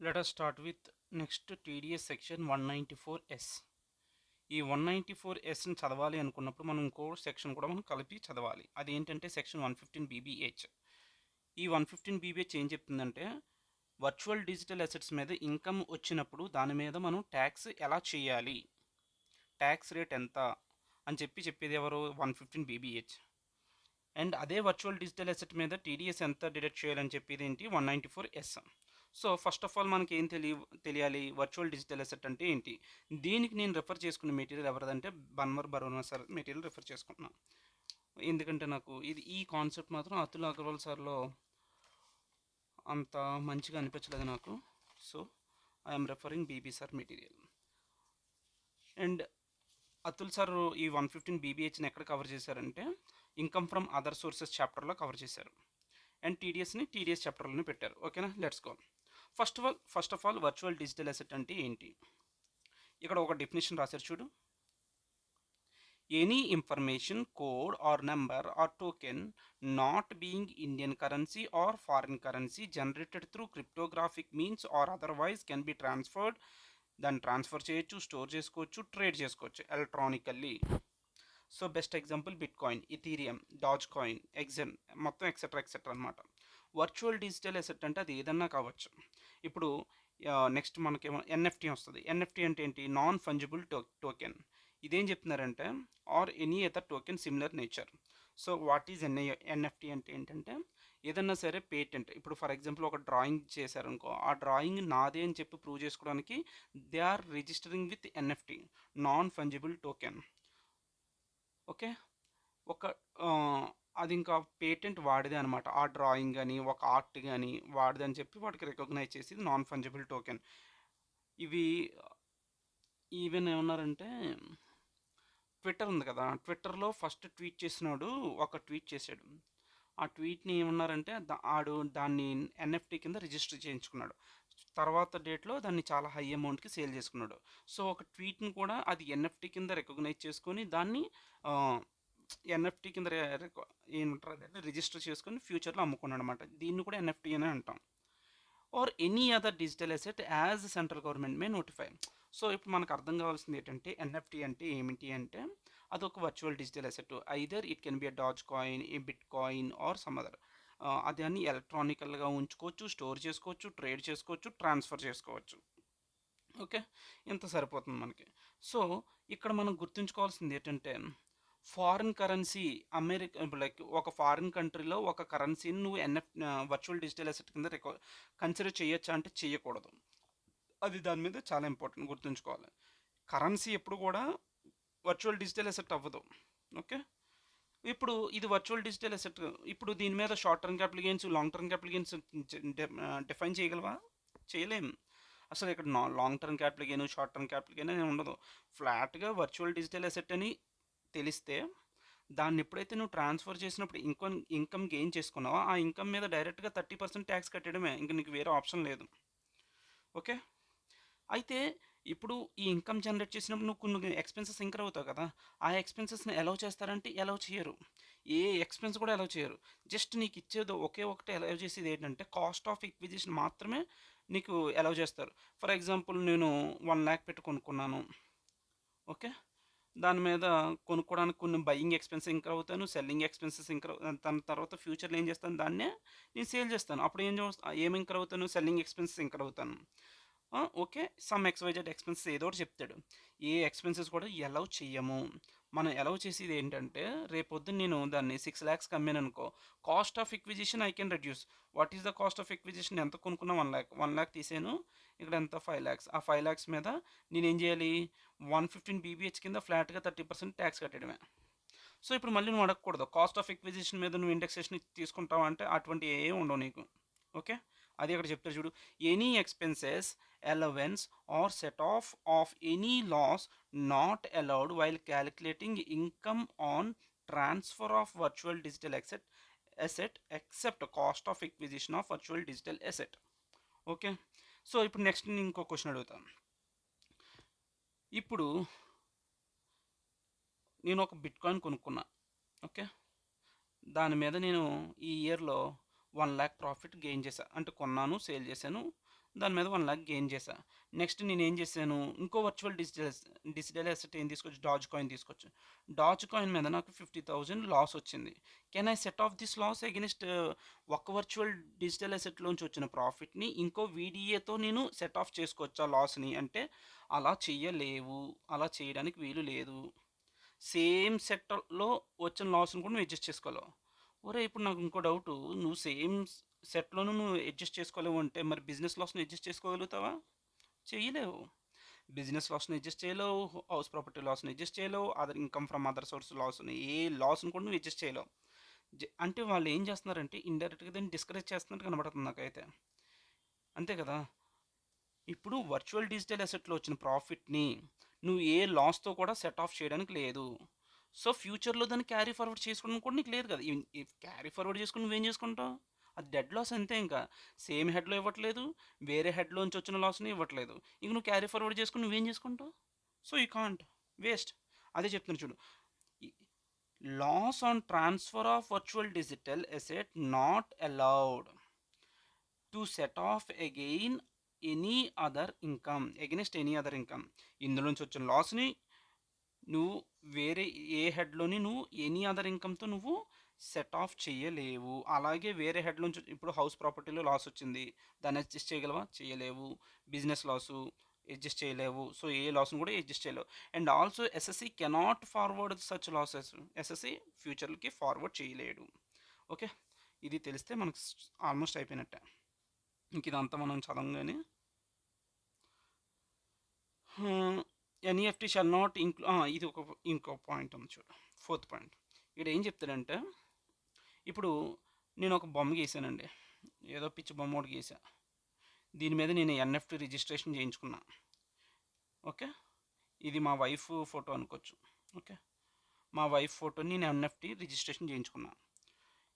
Let us start with next TDS section 194S. ఈ 194Sని చదవాలి అనుకున్నప్పుడు మనం ఇంకో సెక్షన్ కూడా మనం కలిపి చదవాలి. అదేంటంటే సెక్షన్ 115BBH. ఈ 115BBH ఏం చెప్తుందంటే వర్చువల్ డిజిటల్ అసెట్స్ మీద ఇన్కమ్ వచ్చినప్పుడు దాని మీద మనం ట్యాక్స్ ఎలా చేయాలి, ట్యాక్స్ రేట్ ఎంత అని చెప్పేది ఎవరు 115BBH. అండ్ అదే వర్చువల్ డిజిటల్ అసెట్ మీద టీడీఎస్ ఎంత డిడక్ట్ చేయాలని చెప్పేది ఏంటి 194S. So first of all మనకి ఏం తెలియాలి వర్చువల్ డిజిటల్ అసెట్ అంటే ఏంటి. దీనికి నేను రెఫర్ చేసుకున్న మెటీరియల్ ఎవరిదంటే Bhanwar Borana sir material refer చేసుకుంటున్నాను. ఎందుకంటే నాకు ఈ కాన్సెప్ట్ మాత్రం అతుల్ అగర్వాల్ సార్లో అంత మంచిగా అనిపించలేదు నాకు. So I'm referring BB sir material. And Atul sir ఈ 115BBHని ఎక్కడ కవర్ చేశారంటే ఇన్కమ్ ఫ్రమ్ అదర్ సోర్సెస్ చాప్టర్లో కవర్ చేశారు. అండ్ టీడీఎస్ని టీడీఎస్ చాప్టర్లోనే పెట్టారు. ఓకేనా, let's go. First of all virtual digital asset అంటే ఏంటి. ఇక్కడ ఒక డెఫినేషన్ రాశారు చూడు. Any information, code or number or token not being Indian currency or foreign currency generated through cryptographic means or otherwise can be transferred. దాన్ని transfer చేయొచ్చు, store చేసుకోవచ్చు, trade చేసుకోవచ్చు electronically. So best example bitcoin, ethereum, Dogecoin, ఎగ్జెన్, మొత్తం etcetera etcetera అనమాట. Virtual digital asset అంటే అది ఏదన్నా కావచ్చు. ఇప్పుడు నెక్స్ట్ మనకేమో ఎన్ఎఫ్టీ వస్తుంది. ఎన్ఎఫ్టీ అంటే ఏంటి, నాన్ ఫంజిబుల్ టోకెన్. ఇదేం చెప్తున్నారంటే or any other token similar nature. So what is NFT అంటే ఏంటంటే ఏదన్నా సరే పేటెంట్. ఇప్పుడు ఫర్ ఎగ్జాంపుల్ ఒక డ్రాయింగ్ చేశారనుకో, ఆ డ్రాయింగ్ నాదే అని చెప్పి ప్రూవ్ చేసుకోవడానికి they are registering with NFT, non fungible token. Okay, ఒక అది ఇంకా పేటెంట్ వాడిదే అనమాట. ఆ డ్రాయింగ్ కానీ ఒక ఆర్ట్ కానీ వాడిదే అని చెప్పి వాటికి రికగ్నైజ్ చేసి నాన్ ఫంజిబుల్ టోకెన్. ఇవి ఈవెన్ ఏమన్నారంటే ట్విట్టర్ ఉంది కదా, ట్విట్టర్లో ఫస్ట్ ట్వీట్ చేసినాడు ఒక ట్వీట్ చేశాడు. ఆ ట్వీట్ని ఏమన్నారంటే ఆడు దాన్ని ఎన్ఎఫ్టీ కింద రిజిస్టర్ చేయించుకున్నాడు. తర్వాత డేట్లో దాన్ని చాలా హై అమౌంట్కి సేల్ చేసుకున్నాడు. సో ఒక ట్వీట్ని కూడా అది ఎన్ఎఫ్టీ కింద రికగ్నైజ్ చేసుకొని దాన్ని ఎన్ఎఫ్టీ కింద ఏమంటారు అదే రిజిస్టర్ చేసుకొని ఫ్యూచర్లో అమ్ముకున్నాడు అనమాట. దీన్ని కూడా ఎన్ఎఫ్టీ అని అంటాం. Are any other digital asset as central government May notify. So ఇప్పుడు మనకు అర్థం కావాల్సింది ఏంటంటే ఎన్ఎఫ్టీ అంటే ఏమిటి అంటే అదొక virtual digital asset. Either it can be a Dogecoin, a bitcoin or some other. అది అన్ని ఎలక్ట్రానికల్గా ఉంచుకోవచ్చు, స్టోర్ చేసుకోవచ్చు, ట్రేడ్ చేసుకోవచ్చు, ట్రాన్స్ఫర్ చేసుకోవచ్చు. ఓకే, ఇంత సరిపోతుంది మనకి. సో ఇక్కడ మనం గుర్తుంచుకోవాల్సింది ఏంటంటే ఫారిన్ కరెన్సీ అమెరికా లైక్ ఒక ఫారిన్ కంట్రీలో ఒక కరెన్సీని నువ్వు వర్చువల్ డిజిటల్ అసెట్ కింద కన్సిడర్ చేయొచ్చా అంటే చేయకూడదు. అది దాని మీద చాలా ఇంపార్టెంట్ గుర్తుంచుకోవాలి. కరెన్సీ ఎప్పుడు కూడా వర్చువల్ డిజిటల్ అసెట్ అవ్వదు. ఓకే, ఇప్పుడు ఇది వర్చువల్ డిజిటల్ అసెట్. ఇప్పుడు దీని మీద short term capital gains, long term capital gains define చేయగలవా? చేయలేం. అసలు ఇక్కడ long term capital gain, short term capital gain అని ఉండదు. ఫ్లాట్గా వర్చువల్ డిజిటల్ అసెట్ అని తెలిస్తే దాన్ని ఎప్పుడైతే నువ్వు ట్రాన్స్ఫర్ చేసినప్పుడు ఇన్కమ్ గెయిన్ చేసుకున్నావో ఆ ఇన్కమ్ మీద డైరెక్ట్గా 30% ట్యాక్స్ కట్టడమే, ఇంకా నీకు వేరే ఆప్షన్ లేదు. ఓకే, అయితే ఇప్పుడు ఈ ఇన్కమ్ జనరేట్ చేసినప్పుడు నువ్వు కొన్ని ఎక్స్పెన్సెస్ ఇంకర్ అవుతావు కదా, ఆ ఎక్స్పెన్సెస్ని అలౌ చేస్తారంటే అలౌ చేయరు. ఏ ఎక్స్పెన్స్ కూడా అలౌ చేయరు. జస్ట్ నీకు ఇచ్చేది ఒకే ఒకటి అలౌ చేసేది ఏంటంటే కాస్ట్ ఆఫ్ ఎక్విజిషన్ మాత్రమే నీకు అలౌ చేస్తారు. ఫర్ ఎగ్జాంపుల్ నేను 1 lakh పెట్టి కొనుక్కున్నాను. ఓకే, దాని మీద కొనుక్కోవడానికి కొన్ని బయింగ్ ఎక్స్పెన్సెస్ ఇంకర్ అవుతాను, సెల్లింగ్ ఎక్స్పెన్సెస్ ఇంకర్, దాని తర్వాత ఫ్యూచర్లో ఏం చేస్తాను, దాన్నే నేను సేల్ చేస్తాను. అప్పుడు ఏం ఇంకర్ అవుతాను, సెల్లింగ్ ఎక్స్పెన్సెస్ ఇంకర్ అవుతాను. ఓకే, సమ్ ఎక్స్వైజెడ్ ఎక్స్పెన్సెస్ ఏదో ఒకటి చెప్తాడు. ఏ ఎక్స్పెన్సెస్ కూడా అలౌ చెయ్యము. మనం అలౌ చేసేది ఏంటంటే రేపొద్దున నేను దాన్ని 6 lakhs అమ్మాను అనుకో, cost of acquisition I can reduce. What is the cost of acquisition, ఎంత కొనుక్కున్నా 1 lakh తీసాను, ఇక్కడ ఎంత 5 lakhs. ఆ 5 lakhs మీద నేను ఏం చేయాలి, 115BBH కింద ఫ్లాట్గా 30% ట్యాక్స్ కట్టడమే. సో ఇప్పుడు మళ్ళీ నువ్వు అడగకూడదు కాస్ట్ ఆఫ్ ఎక్విజిషన్ మీద నువ్వు ఇండెక్సేషన్ తీసుకుంటావు అంటే అటువంటి ఏం ఉండవు నీకు. ఓకే, అది అక్కడ చెప్తారు చూడు. Any expenses, allowance or set off of any loss not allowed while calculating income on transfer of virtual digital asset except cost of acquisition of virtual digital asset. Okay, so ఇప్పుడు next నేను ఇంకో question అడుగుతాను. ఇప్పుడు నేను ఒక bit coin కొనుక్కున్నా. Okay, దాని మీద నేను ఈ ఇయర్లో 1 lakh ప్రాఫిట్ గెయిన్ చేశాను. అంటే కొన్నాను, సేల్ చేశాను, దాని మీద 1,00,000 గెయిన్ చేశా. నెక్స్ట్ నేనేం చేశాను, ఇంకో వర్చువల్ డిజిటల్ అసెట్ ఏం తీసుకోవచ్చు, డాజ్ కాయిన్ తీసుకోవచ్చు. డాజ్ కాయిన్ మీద నాకు 50,000 లాస్ వచ్చింది. Can I set off this loss against ఒక వర్చువల్ డిజిటల్ అసెట్లోంచి వచ్చిన ప్రాఫిట్ని ఇంకో వీడిఏతో నేను సెట్ ఆఫ్ చేసుకోవచ్చా లాస్ని అంటే అలా చెయ్యలేవు, అలా చేయడానికి వీలు లేదు. సేమ్ సెట్లో వచ్చిన లాస్ని కూడా నువ్వు అడ్జస్ట్ చేసుకోలేవు. ఒరే ఇప్పుడు నాకు ఇంకో డౌటు, నువ్వు సేమ్ సెట్లోనూ నువ్వు అడ్జస్ట్ చేసుకోలేవు అంటే మరి బిజినెస్ లాస్ని అడ్జస్ట్ చేసుకోగలుగుతావా? చేయలేవు. బిజినెస్ లాస్ని అడ్జస్ట్ చేయలేవు, హౌస్ ప్రాపర్టీ లాస్ని అడ్జస్ట్ చేయలేవు, other income from other source లాస్ని, ఏ లాస్ని కూడా నువ్వు అడ్జస్ట్ చేయలేవు. అంటే వాళ్ళు ఏం చేస్తున్నారంటే ఇండైరెక్ట్గా దాన్ని డిస్కరేజ్ చేస్తున్నట్టు కనబడుతుంది నాకైతే. అంతే కదా. ఇప్పుడు వర్చువల్ డిజిటల్ అసెట్లో వచ్చిన ప్రాఫిట్ని నువ్వు ఏ లాస్తో కూడా సెట్ ఆఫ్ చేయడానికి లేదు. సో ఫ్యూచర్లో దాన్ని క్యారీ ఫార్వర్డ్ చేసుకోవడం కూడా నీకు లేదు కదా. క్యారీ ఫార్వర్డ్ చేసుకుని నువ్వేం చేసుకుంటావు, అది డెడ్ లాస్ అంతే. ఇంకా సేమ్ హెడ్లో ఇవ్వట్లేదు, వేరే హెడ్లోంచి వచ్చిన లాస్ని ఇవ్వట్లేదు, ఇంక నువ్వు క్యారీ ఫార్వర్డ్ చేసుకుని నువ్వేం చేసుకుంటావు. So you can't, waste. అదే చెప్తున్నాను చూడు, loss on transfer of virtual digital asset not allowed to set off against any other income against any other income. ఇందులోంచి వచ్చిన లాస్ని నువ్వు వేరే ఏ హెడ్లోని నువ్వు ఎనీ అదర్ ఇన్కమ్తో నువ్వు సెట్ ఆఫ్ చేయలేవు. అలాగే వేరే హెడ్ నుంచి ఇప్పుడు హౌస్ ప్రాపర్టీలో లాస్ వచ్చింది, దాన్ని అడ్జస్ట్ చేయగలవా, చేయలేవు. బిజినెస్ లాసు అడ్జస్ట్ చేయలేవు. సో ఏ లాస్ని కూడా అడ్జస్ట్ చేయలేవు. And also assessee cannot forward such losses, assessee ఫ్యూచర్కి ఫార్వర్డ్ చేయలేడు. ఓకే, ఇది తెలిస్తే మనకు ఆల్మోస్ట్ అయిపోయినట్టే. ఇంక ఇదంతా మనం చదవగానే ఎన్ఈఎఫ్టీ షాల్ నాట్ ఇది ఇంకో పాయింట్ ఉంది చూడు, ఫోర్త్ పాయింట్. ఇక్కడ ఏం చెప్తాడంటే, ఇప్పుడు నేను ఒక బొమ్మ గీసానండి, ఏదో పిచ్చి బొమ్మ ఒకటి గీసా, దీని మీద నేను ఎన్ఎఫ్టీ రిజిస్ట్రేషన్ చేయించుకున్నా. ఓకే, ఇది మా వైఫ్ ఫోటో అనుకోవచ్చు. ఓకే, మా వైఫ్ ఫోటోని నేను ఎన్ఎఫ్టీ రిజిస్ట్రేషన్ చేయించుకున్నా.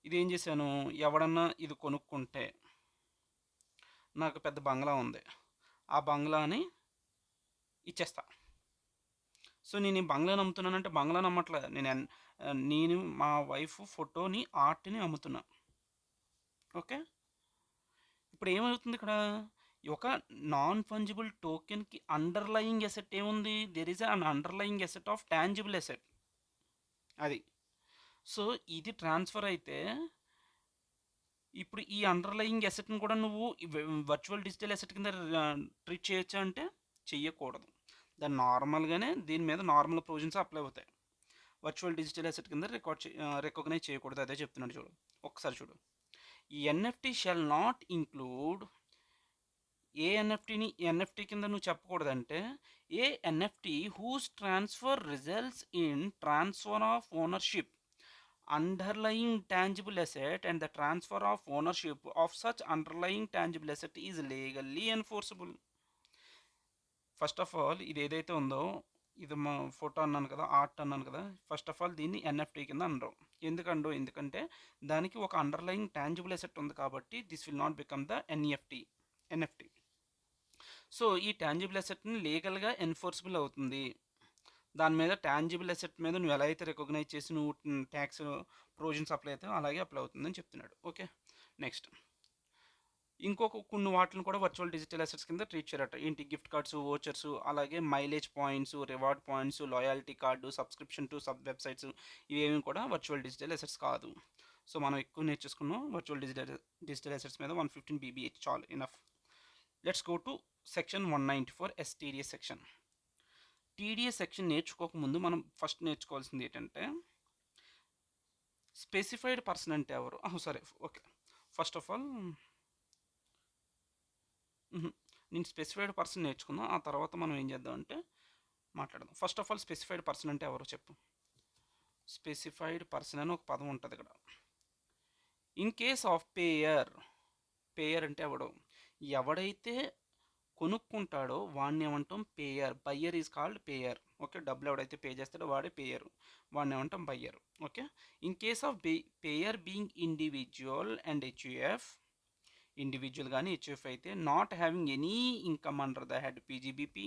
ఇది ఏం చేశాను, ఎవడన్నా ఇది కొనుక్కుంటే, నాకు పెద్ద బంగ్లా ఉంది, ఆ బంగ్లాని ఇచ్చేస్తా. సో నేను ఈ బంగ్లాని అమ్ముతున్నానంటే బంగ్లాని అమ్మట్లేదు, నేను మా వైఫ్ ఫోటోని ఆర్ట్ని అమ్ముతున్నా. ఓకే, ఇప్పుడు ఏమవుతుంది ఇక్కడ, ఒక నాన్ ఫంజిబుల్ టోకెన్కి అండర్లయింగ్ ఎసెట్ ఏముంది, there is an underlying asset of tangible asset. అది సో ఇది ట్రాన్స్ఫర్ అయితే ఇప్పుడు ఈ అండర్లయింగ్ ఎసెట్ని కూడా నువ్వు వర్చువల్ డిజిటల్ ఎసెట్ కింద ట్రీట్ చేయొచ్చా అంటే చెయ్యకూడదు. దాన్ని నార్మల్గానే దీని మీద నార్మల్ ప్రొవిజన్స్ అప్లై అవుతాయి. వర్చువల్ డిజిటల్ అసెట్ కింద రికగ్నైజ్ చేయకూడదు. అదే చెప్తున్నాడు చూడు, ఒక్కసారి చూడు. ఈ NFT shall not include, A NFT కింద నువ్వు చెప్పకూడదంటే ఏ NFT who's transfer results in transfer of ownership underlying tangible asset and the transfer of ownership of such underlying tangible asset is legally enforceable. First of all ఇది ఏదైతే ఉందో, ఇది మా photo అన్నాను కదా, art అన్నాను కదా, ఫస్ట్ ఆఫ్ ఆల్ దీన్ని ఎన్ఎఫ్టీ కింద అనరు. ఎందుకంటే దానికి ఒక అండర్లయింగ్ టాంజిబుల్ అసెట్ ఉంది కాబట్టి this will not become the NFT. So ఈ టాంజిబుల్ అసెట్ని లీగల్గా ఎన్ఫోర్సబుల్ అవుతుంది. దాని మీద టాంజిబుల్ అసెట్ మీద నువ్వు ఎలా అయితే రికగ్నైజ్ చేసి నువ్వు ట్యాక్స్ ప్రొవిజన్స్ అప్లై అవుతాయో అలాగే అప్లై అవుతుందని చెప్తున్నాడు. ఓకే, నెక్స్ట్ ఇంకొక కొన్ని వాటిని కూడా వర్చువల్ డిజిటల్ అసెట్స్ కింద ట్రీట్ చేయరట. ఏంటి, గిఫ్ట్ కార్డ్స్, వోచర్స్, అలాగే mileage points, reward points, loyalty card, subscription to sub websites, ఇవేమి కూడా వర్చువల్ డిజిటల్ అసెట్స్ కాదు. సో మనం ఎక్కువ నేర్చుకున్నాం వర్చువల్ డిజిటల్ అసెట్స్ మీద 115 BBH చాలు, enough. Let's go to section 194 S TDS section. TDS section నేర్చుకోకముందు మనం ఫస్ట్ నేర్చుకోవాల్సింది ఏంటంటే స్పెసిఫైడ్ పర్సన్ అంటే ఎవరు. సరే, ఓకే, ఫస్ట్ ఆఫ్ ఆల్ నేను స్పెసిఫైడ్ పర్సన్ నేర్చుకుందాం, ఆ తర్వాత మనం ఏం చేద్దామంటే మాట్లాడదాం. First of all specified person అంటే ఎవరో చెప్పు. స్పెసిఫైడ్ పర్సన్ అని ఒక పదం ఉంటుంది ఇక్కడ. ఇన్ కేస్ ఆఫ్ పేయర్ అంటే ఎవడైతే కొనుక్కుంటాడో వాడిని ఏమంటాం payer. Buyer is called payer. Okay, డబ్బులు ఎవడైతే పే చేస్తాడో వాడే పేయర్, వాడిని ఏమంటాం buyer. Okay, in case of payer being individual and HUF, individual కానీ హెచ్యుఎఫ్ అయితే not having any income under the head PGBP.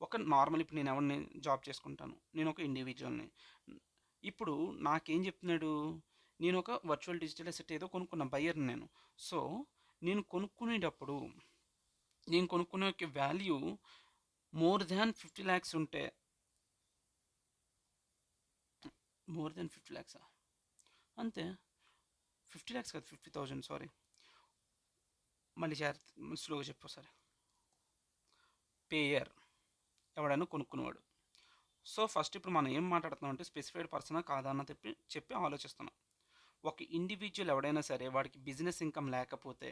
ఒక నార్మల్, ఇప్పుడు నేను ఎవరిని జాబ్ చేసుకుంటాను, నేను ఒక ఇండివిజువల్ని. ఇప్పుడు నాకేం చెప్తున్నాడు, నేను ఒక వర్చువల్ డిజిటల్ అసెట్ ఏదో కొనుక్కున్న బయ్యర్ని నేను. సో నేను కొనుక్కునేటప్పుడు నేను కొనుక్కునే వాల్యూ మోర్ దాన్ 50 ల్యాక్స్ ఉంటే, మోర్ దాన్ 50 ల్యాక్సా, అంతే, 50 ల్యాక్స్ కాదు, 50,000, సారీ, మళ్ళీ స్లోగా చెప్పు సరే. పేయర్ ఎవడైనా కొనుక్కునేవాడు. సో ఫస్ట్ ఇప్పుడు మనం ఏం మాట్లాడుతున్నాం అంటే స్పెసిఫైడ్ పర్సనా కాదా అని చెప్పి ఆలోచిస్తున్నాం. ఒక ఇండివిజువల్ ఎవడైనా సరే వాడికి బిజినెస్ ఇన్కమ్ లేకపోతే,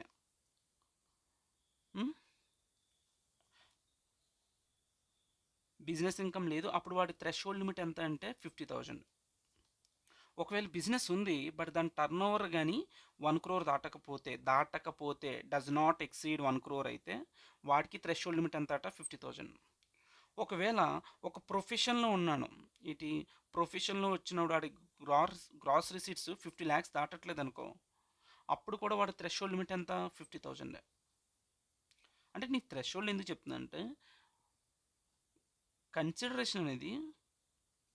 బిజినెస్ ఇన్కమ్ లేదు, అప్పుడు వాడి థ్రెషోల్డ్ లిమిట్ ఎంత అంటే 50,000. ఒకవేళ బిజినెస్ ఉంది బట్ దాని టర్న్ ఓవర్ కానీ 1 crore దాటకపోతే డస్ నాట్ ఎక్సీడ్ 1 crore అయితే వాడికి థ్రెషోల్డ్ లిమిట్ ఎంత అట 50,000. ఒకవేళ ఒక ప్రొఫెషన్లో ఉన్నాను, ఇటు ప్రొఫెషన్లో వచ్చినప్పుడు వాడి గ్రాస్ రిసీట్స్ 50 ల్యాక్స్ దాటట్లేదు అనుకో, అప్పుడు కూడా వాడి థ్రెషోల్డ్ లిమిట్ ఎంత 50,000. అంటే నీ థ్రెషోల్డ్ ఎందుకు చెప్తుందంటే కన్సిడరేషన్ అనేది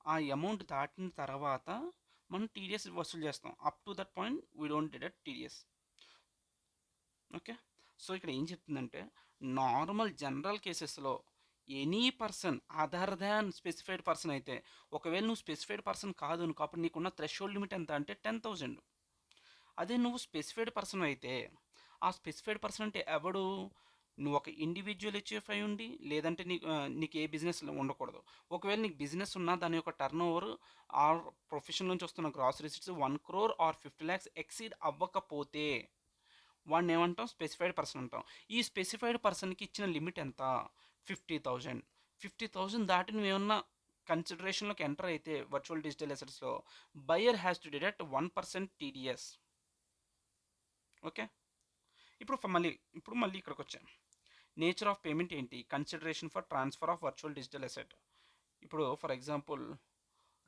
ఆ అమౌంట్ దాటిన తర్వాత మనం టీడీఎస్ వసూలు చేస్తాం. Up to that point we don't deduct TDS. Okay, so ఇక్కడ ఏం చెప్తుందంటే నార్మల్ జనరల్ కేసెస్లో any person other than specified person అయితే, ఒకవేళ నువ్వు స్పెసిఫైడ్ పర్సన్ కాదు అనుకో, అప్పుడు నీకున్న థ్రెషోల్డ్ లిమిట్ ఎంత అంటే 10,000. అదే నువ్వు స్పెసిఫైడ్ పర్సన్ అయితే, ఆ స్పెసిఫైడ్ పర్సన్ అంటే ఎవడు, నువ్వు ఒక ఇండివిజువల్ హెచ్ఎఫ్ అయి ఉండి, లేదంటే నీకు ఏ బిజినెస్ ఉండకూడదు. ఒకవేళ నీకు బిజినెస్ ఉన్నా దాని యొక్క టర్న్ ఓవర్ ఆర్ ప్రొఫెషన్ నుంచి వస్తున్న gross receipts 1 crore or 50 lakhs exceed అవ్వకపోతే వాడిని ఏమంటాం, స్పెసిఫైడ్ పర్సన్ అంటాం. ఈ స్పెసిఫైడ్ పర్సన్కి ఇచ్చిన లిమిట్ ఎంత 50,000. 50,000 దాటి నువ్వు ఏమన్నా కన్సిడరేషన్లోకి ఎంటర్ అయితే వర్చువల్ డిజిటల్ అసెట్స్లో buyer has to deduct 1% TDS. Okay, ఇప్పుడు మళ్ళీ ఇక్కడికి వచ్చాం. నేచర్ ఆఫ్ పేమెంట్ ఏంటి, consideration for transfer of virtual digital asset. ఇప్పుడు for example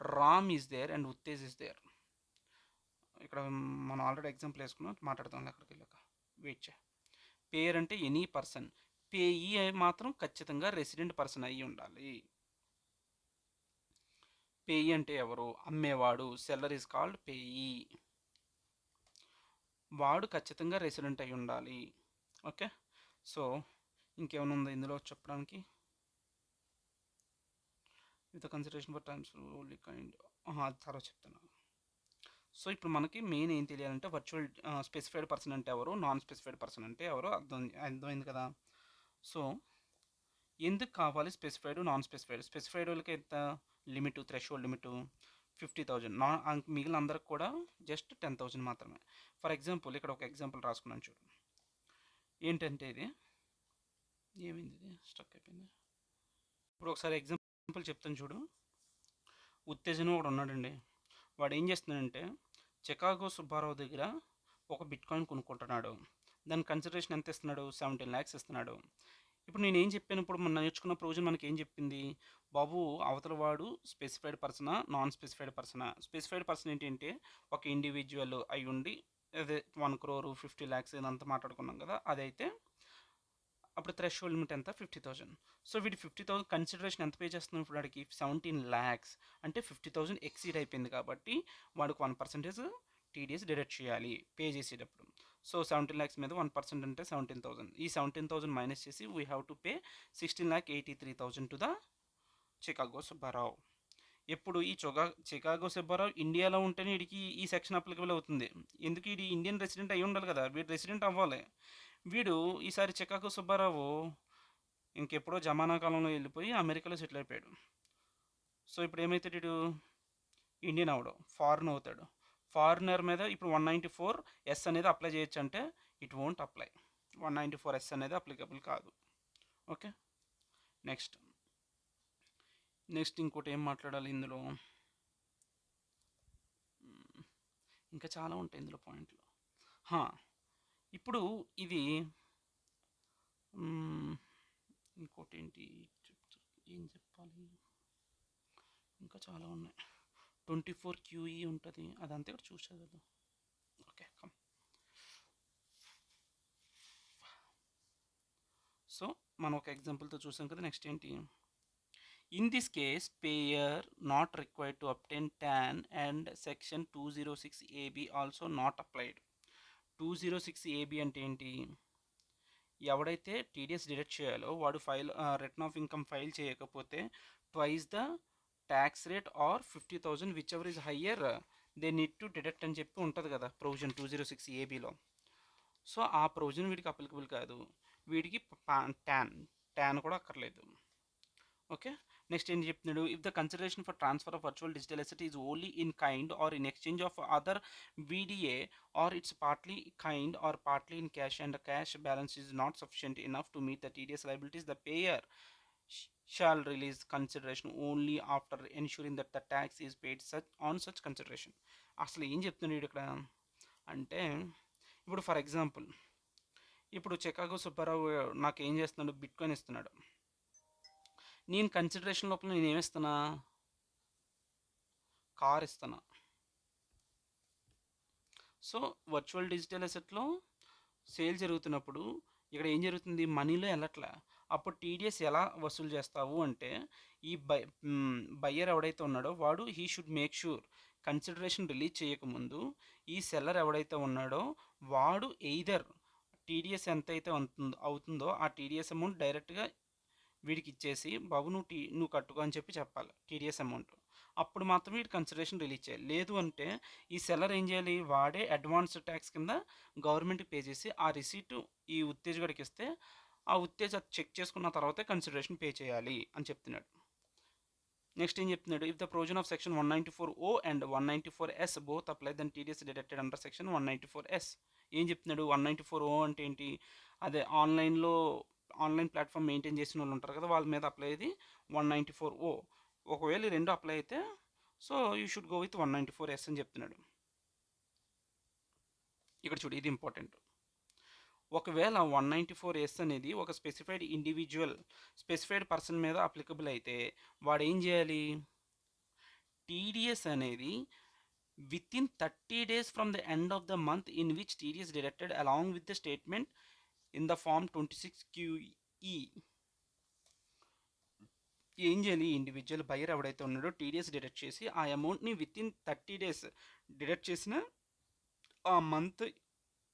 Ram is there and Uttej is there. ఇక్కడ మనం ఆల్రెడీ ఎగ్జాంపుల్ వేసుకున్నాం, మాట్లాడతాం అక్కడికి వెళ్ళాక. వెయిట్ చే. పేర్ అంటే ఎనీ పర్సన్, పేయి మాత్రం ఖచ్చితంగా రెసిడెంట్ పర్సన్ అయ్యి ఉండాలి. పేయి అంటే ఎవరు, అమ్మేవాడు, సెల్లర్ ఈజ్ కాల్డ్ పేయి, వాడు ఖచ్చితంగా రెసిడెంట్ అయి ఉండాలి. ఓకే, సో ఇంకేమైనా ఉందా ఇందులో చెప్పడానికి, with consideration for times only kind, అది తర్వాత చెప్తాను. సో ఇప్పుడు మనకి మెయిన్ ఏం తెలియాలంటే వర్చువల్ స్పెసిఫైడ్ పర్సన్ అంటే ఎవరు, నాన్ స్పెసిఫైడ్ పర్సన్ అంటే ఎవరు అర్థమైంది కదా. సో ఎందుకు కావాలి స్పెసిఫైడ్ నాన్ స్పెసిఫైడ్, స్పెసిఫైడ్ వాళ్ళకి ఎంత లిమిట్, థ్రెషోల్డ్ లిమిట్ 50,000, మిగిలిన అందరికి కూడా జస్ట్ 10,000 మాత్రమే. ఫర్ ఎగ్జాంపుల్ ఇక్కడ ఒక ఎగ్జాంపుల్ రాసుకున్నాను చూడు. ఏంటంటే ఇది ఏమైంది, ఇది స్టక్ అయిపోయింది. ఇప్పుడు ఒకసారి ఎగ్జాంపుల్ చెప్తాను చూడు. ఉత్తేజను ఒకడు ఉన్నాడండి, వాడు ఏం చేస్తున్నాడంటే చికాగో సుబ్బారావు దగ్గర ఒక బిట్ కాయిన్ కొనుక్కుంటున్నాడు. దాని కన్సిడరేషన్ ఎంత ఇస్తున్నాడు, 17 ల్యాక్స్ ఇస్తున్నాడు. ఇప్పుడు నేను ఏం చెప్పాను, ఇప్పుడు మనం నేర్చుకున్న ప్రొవిజన్ మనకి ఏం చెప్పింది, బాబు అవతల వాడు స్పెసిఫైడ్ పర్సనా నాన్ స్పెసిఫైడ్ పర్సనా. స్పెసిఫైడ్ పర్సన్ ఏంటంటే ఒక ఇండివిజువల్ అయి ఉండి, అదే 1 crore 50 ల్యాక్స్ ఇదంతా మాట్లాడుకున్నాం కదా, అదైతే అప్పుడు థ్రెషోల్డ్ లిమిట్ ఎంత 50,000. సో వీడి 50,000 కన్సిడరేషన్ ఎంత పే చేస్తున్నాం ఇప్పుడు వాడికి 17 ల్యాక్స్, అంటే 50,000 ఎక్సీడ్ అయిపోయింది కాబట్టి వాడికి 1% టీడీఎస్ డిడక్ట్ చేయాలి పే చేసేటప్పుడు. సో 17 ల్యాక్స్ మీద 1% అంటే 17,000. ఈ 17,000 మైనస్ చేసి we have to pay 16,83,000 to the Chicago Subbarao. ఎప్పుడు ఈ చికాగో సుబ్బారావు ఇండియాలో ఉంటేనే వీడికి ఈ సెక్షన్ అప్లికబుల్ అవుతుంది. ఎందుకు, ఇది ఇండియన్ రెసిడెంట్ అయి ఉండాలి కదా, వీడు రెసిడెంట్ అవ్వాలి. వీడు ఈసారి చికాగో సుబ్బారావు ఇంకెప్పుడో జమానా కాలంలో వెళ్ళిపోయి అమెరికాలో సెటిల్ అయిపోయాడు. సో ఇప్పుడు ఏమైతే వీడు ఇండియన్ అవడు, ఫారిన్ అవుతాడు. ఫారినర్ మీద ఇప్పుడు 194S అనేది అప్లై చేయొచ్చు అంటే ఇట్ వోంట్ అప్లై, 194S అనేది అప్లికబుల్ కాదు. ఓకే, నెక్స్ట్ ఇంకోటి ఏం మాట్లాడాలి ఇందులో, ఇంకా చాలా ఉంటాయి ఇందులో పాయింట్లు. ఇప్పుడు ఇది ఇంకోటి ఏంటి ఏం చెప్పాలి, ఇంకా చాలా ఉన్నాయి. 24 QE ఉంటుంది, అదంతా ఇక్కడ చూసారు కదా. Okay come. సో మనం ఒక ఎగ్జాంపుల్తో చూసాం కదా. నెక్స్ట్ ఏంటి, in this case payer not required to obtain TAN and section 206AB also not applied. 206AB అంటే ఏంటి? ఎవడైతే టీడీఎస్ డిడక్ట్ చేయాలో వాడు రిటర్న్ ఆఫ్ ఇన్కమ్ ఫైల్ చేయకపోతే twice the tax rate or 50,000 whichever is higher they need to deduct అని చెప్పి ఉంటుంది కదా ప్రొవిజన్ 206ఏబిలో. సో ఆ ప్రొవిజన్ వీడికి అప్లికబుల్ కాదు, వీడికి ట్యాన్ ట్యాన్ కూడా అక్కర్లేదు. ఓకే, నెక్స్ట్ ఏం చెప్తున్నాడు? If the consideration for transfer of virtual digital asset is only in kind or in exchange of other VDA or it's partly kind or partly in cash and the cash balance is not sufficient enough to meet the TDS liabilities, the payer shall release consideration only after ensuring that the tax is paid on such consideration. అసలు ఏం చెప్తున్నాడు ఇక్కడ అంటే, ఇప్పుడు for example ఇప్పుడు Chicago Subbarao నాకు ఏం చేస్తున్నాడు, బిట్కాయిన్ ఇస్తున్నాడు. నేను కన్సిడరేషన్ లోపల నేను ఏమిస్తున్నా, కార్ ఇస్తున్నా. సో వర్చువల్ డిజిటల్ అసెట్లో సేల్ జరుగుతున్నప్పుడు ఇక్కడ ఏం జరుగుతుంది, మనీలో వెళ్ళట్లే. అప్పుడు టీడీఎస్ ఎలా వసూలు చేస్తావు అంటే, ఈ బయ్యర్ ఎవడైతే ఉన్నాడో వాడు he should make sure consideration release చేయకముందు ఈ సెల్లర్ ఎవడైతే ఉన్నాడో వాడు ఎయిదర్ టీడీఎస్ ఎంతైతే అవుతుందో ఆ టీడీఎస్ అమౌంట్ డైరెక్ట్గా వీడికి ఇచ్చేసి, బాబు నువ్వు కట్టుకో అని చెప్పి చెప్పాలి టీడీఎస్ అమౌంట్. అప్పుడు మాత్రం వీడి కన్సిడరేషన్ రిలీజ్ చేయాలి. లేదు అంటే ఈ సెల్లర్ ఏం చేయాలి, వాడే అడ్వాన్స్ ట్యాక్స్ కింద గవర్నమెంట్కి పే చేసి ఆ రిసీటు ఈ ఉత్తేజ్ గడికి ఇస్తే ఆ ఉత్తేజ్ అది చెక్ చేసుకున్న తర్వాతే కన్సిడరేషన్ పే చేయాలి అని చెప్తున్నాడు. నెక్స్ట్ ఏం చెప్తున్నాడు? If the provision of section 194O and 194S both apply then TDS deducted under section 194S. ఏం చెప్తున్నాడు? 194O అంటే ఏంటి? అదే ఆన్లైన్ ప్లాట్ఫామ్ మెయింటైన్ చేసిన వాళ్ళు ఉంటారు కదా, వాళ్ళ మీద అప్లై అయ్యేది 194O. ఒకవేళ ఈ రెండు అప్లై అయితే so you should go with 194S అని చెప్తున్నాడు. ఇక్కడ చూడు, ఇది ఇంపార్టెంట్. ఒకవేళ 194S అనేది ఒక స్పెసిఫైడ్ పర్సన్ మీద అప్లికబుల్ అయితే వాడు ఏం చేయాలి, టీడీఎస్ అనేది within 30 days from the end of the month in which TDS deducted along with the statement in the form 26QE ఏం చేయాలి, ఇండివిజువల్ బయర్ ఎవడైతే ఉన్నాడో టీడీఎస్ డిడక్ట్ చేసి ఆ అమౌంట్ని విత్ ఇన్ 30 days డిడక్ట్ చేసిన ఆ మంత్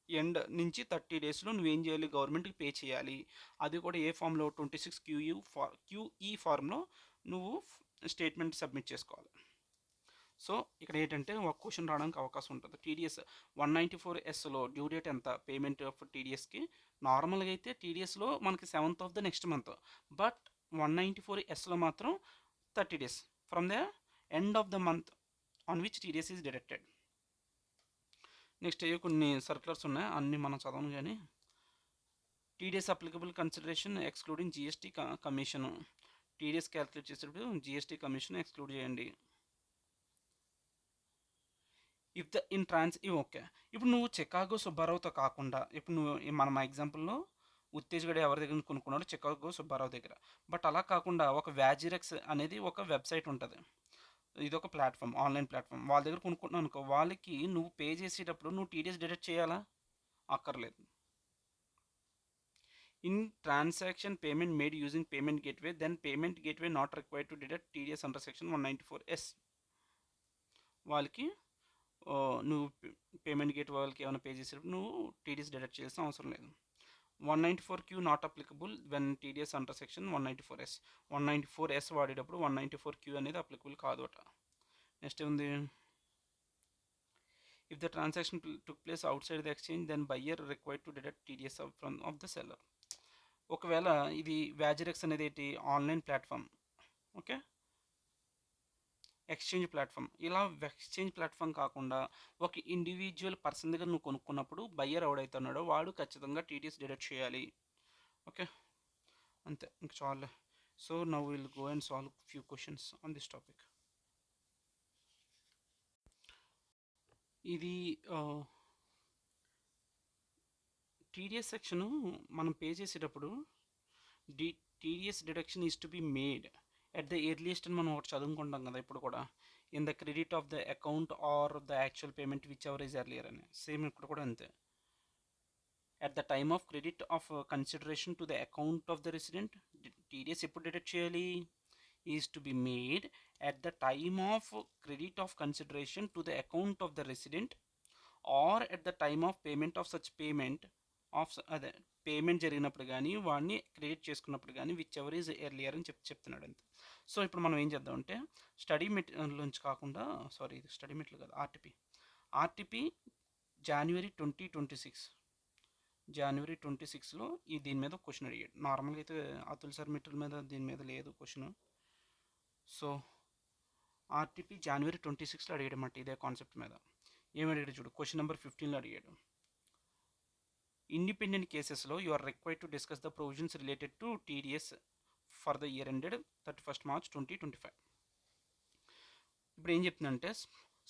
ఎండ్ నుంచి 30 daysలో నువ్వేం చేయాలి, గవర్నమెంట్కి పే చేయాలి. అది కూడా ఏ ఫామ్లో, 26QE ఫార్మ్లో నువ్వు స్టేట్మెంట్ సబ్మిట్ చేసుకోవాలి. సో ఇక్కడ ఏంటంటే ఒక క్వశ్చన్ రావడానికి అవకాశం ఉంటుంది. టీడీఎస్ 194Sలో డ్యూ డేట్ ఎంత పేమెంట్ ఆఫ్ టీడీఎస్కి? నార్మల్గా అయితే టీడీఎస్లో మనకి 7th of the next month, but 194Sలో మాత్రం 30 days from the end of the month on which TDS is deducted. Next కొన్ని సర్క్యులర్స్ ఉన్నాయి, అన్నీ మనం చదవను కానీ. TDS applicable consideration excluding GST commission. TDS calculate చేసేటప్పుడు జిఎస్టీ కమిషన్ ఎక్స్క్లూడ్ చేయండి. ఓకే, ఇప్పుడు నువ్వు చికాగో సుబ్బారావుతో కాకుండా, ఇప్పుడు నువ్వు మన ఎగ్జాంపుల్లో ఉత్తేజ్ గడ ఎవరి దగ్గర కొనుక్కున్నాడు, చికాగో సుబ్బారావు దగ్గర. బట్ అలా కాకుండా ఒక వ్యాజిరెక్స్ అనేది ఒక వెబ్సైట్ ఉంటుంది, ఇది ఒక ప్లాట్ఫామ్, ఆన్లైన్ ప్లాట్ఫామ్. వాళ్ళ దగ్గర కొనుక్కుంటున్నావు అనుకో, వాళ్ళకి నువ్వు పే చేసేటప్పుడు నువ్వు టీడీఎస్ డిడక్ట్ చేయాలా? అక్కర్లేదు. In transaction payment made using payment gateway, then payment gateway not required to deduct TDS under section 194S. వాళ్ళకి నువ్వు పేమెంట్ గేట్ వాళ్ళకి ఏమైనా పే చేసేటప్పుడు నువ్వు టీడీఎస్ డిడక్ట్ చేయాల్సిన అవసరం లేదు. 194Q not applicable when TDS under section 194S. 194S వాడేటప్పుడు 194Q అనేది అప్లికబుల్ కాదు అట. నెక్స్ట్ ఉంది, if the transaction took place outside the exchange then buyer required to deduct TDS from of the seller. ఒకవేళ ఇది WazirX అనేది ఏంటి, online platform, okay, exchange platform. ఇలా ఎక్స్చేంజ్ ప్లాట్ఫామ్ కాకుండా ఒక ఇండివిజువల్ పర్సన్ దగ్గర నువ్వు కొనుక్కున్నప్పుడు బయ్యర్ ఎవడైతే ఉన్నాడో వాడు ఖచ్చితంగా టీడీఎస్ డిడక్ట్ చేయాలి. ఓకే, అంతే, ఇంక చాలు. So now will go and solve few questions on this topic. ఇది టీడీఎస్ సెక్షను మనం పే చేసేటప్పుడు TDS deduction is to be made at the earliest అని మనం ఒకటి చదువుకుంటాం కదా ఇప్పుడు కూడా, in the credit of the account or the actual payment whichever is earlier అని. సేమ్ ఇక్కడ కూడా అంతే, at the time of credit of consideration to the account of the resident, TDS ఎప్పుడు డిడక్ట్ చేయాలి, is to be made at the time of credit of consideration to the account of the resident or at the time of payment of such payment అదే payment జరిగినప్పుడు కానీ వాడిని credit చేసుకున్నప్పుడు కానీ which ever is earlier అని చెప్తున్నాడు అంతే. So ఇప్పుడు మనం ఏం చేద్దామంటే స్టడీ మెటీరియల్ నుంచి కాకుండా, సారీ ఇది స్టడీ మెటీరియల్ కాదు, ఆర్టీపీ జనవరి 2026 జనవరి 26లో ఈ దీని మీద క్వశ్చన్ అడిగాడు. నార్మల్గా అయితే అతుల్ సార్ మెటీరియల్ మీద దీని మీద లేదు క్వశ్చన్. సో ఆర్టీపీ జనవరి 26లో అడిగాడు అన్నమాట ఇదే కాన్సెప్ట్ మీద. ఏమి అడిగాడు చూడు, క్వశ్చన్ నెంబర్ 15లో అడిగాడు. ఇండిపెండెంట్ కేసెస్లో you are required to discuss the provisions related to TDS for the year ended 31st March 2025. ఇప్పుడు ఏం చెప్తుందంటే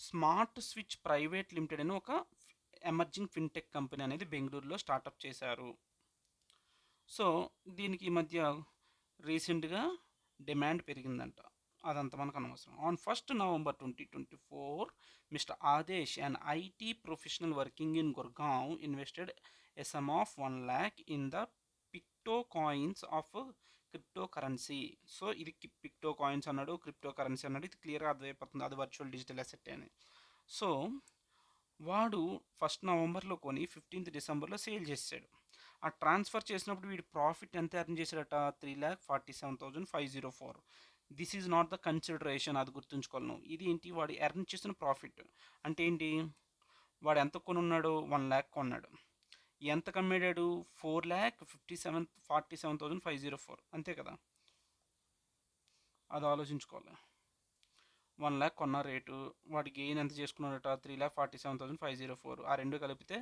స్మార్ట్ స్విచ్ ప్రైవేట్ లిమిటెడ్ అని ఒక ఎమర్జింగ్ ఫిన్టెక్ కంపెనీ అనేది బెంగళూరులో స్టార్టప్ చేశారు. సో దీనికి ఈ మధ్య రీసెంట్గా డిమాండ్ పెరిగిందంట, అదంతా మనకు అనవసరం. On 1st November 2024 mister Adesh an IT professional working in Gurgaon invested a sum of 1 lakh in the పిక్టో coins of cryptocurrency. So ఇది పిక్టో కాయిన్స్ అన్నాడు, క్రిప్టో కరెన్సీ అన్నాడు, ఇది క్లియర్గా అర్థమైపోతుంది అది వర్చువల్ డిజిటల్ అసెట్ అని. సో వాడు 1st Novemberలో కొని 15th Decemberలో సేల్ చేసాడు. ఆ ట్రాన్స్ఫర్ చేసినప్పుడు వీడి ప్రాఫిట్ ఎంత ఎర్న్ చేశాడట, 3,47,504. This is not the consideration, అది గుర్తుంచుకోవాలి నువ్వు. ఇది ఏంటి, వాడు ఎర్న్ చేసిన ప్రాఫిట్ అంటే ఏంటి, వాడు ఎంత కొనున్నాడు, 1 lakh కొన్నాడు, ఎంత కమ్మేడాడు, 4,47,504 అంతే కదా, అది ఆలోచించుకోవాలి. 1 lakh కొన్న రేటు, వాడి గెయిన్ ఎంత చేసుకున్నాడట, 3,47,504. ఆ రెండు కలిపితే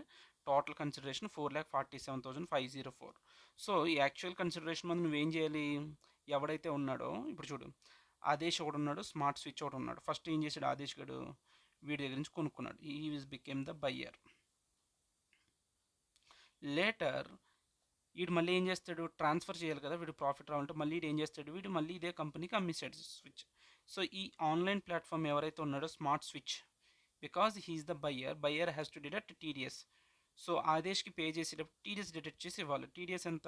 టోటల్ కన్సిడరేషన్ 4,47,504. సో ఈ యాక్చువల్ కన్సిడరేషన్ మీద నువ్వేం చేయాలి, ఎవడైతే ఉన్నాడో ఇప్పుడు చూడు, ఆదేశ్ ఒకడు ఉన్నాడు, స్మార్ట్ స్విచ్ ఒకటి ఉన్నాడు. ఫస్ట్ ఏం చేశాడు ఆదేశ్ గడు, వీడి దగ్గర నుంచి కొనుక్కున్నాడు, ఈ is became the buyer. Later వీడు మళ్ళీ ఏం చేస్తాడు, ట్రాన్స్ఫర్ చేయాలి కదా, వీడు ప్రాఫిట్ రావాలంటే మళ్ళీ వీడు ఏం చేస్తాడు, వీడు మళ్ళీ ఇదే కంపెనీకి అమ్మేసాడు స్విచ్. సో ఈ ఆన్లైన్ ప్లాట్ఫామ్ ఎవరైతే ఉన్నాడో smart switch, because he is the buyer has to deduct TDS. So ఆదేశ్కి పే చేసేటప్పుడు టీడీఎస్ డిడక్ట్ చేసి ఇవ్వాలి. టీడీఎస్ ఎంత,